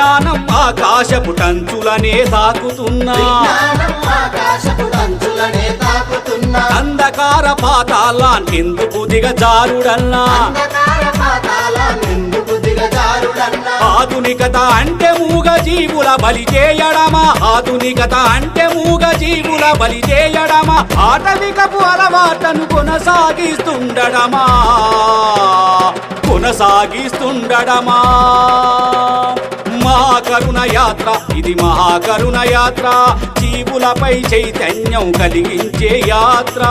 విజ్ఞానం ఆకాశపు టంచులనే తాకుతున్నా అంధకార పాతాళానికెందుకు దిగజారుడన్నా ఆధునికత అంటే మూగ జీవుల బలి చేయడమా ఆధునికత అంటే మూగ జీవుల బలి చేయడమా ఆటవికపు అలవాటను కొనసాగిస్తుండడమా మహాకరుణ యాత్ర ఇది మహాకరుణ యాత్ర జీవులపై చైతన్యం కలిగించే యాత్ర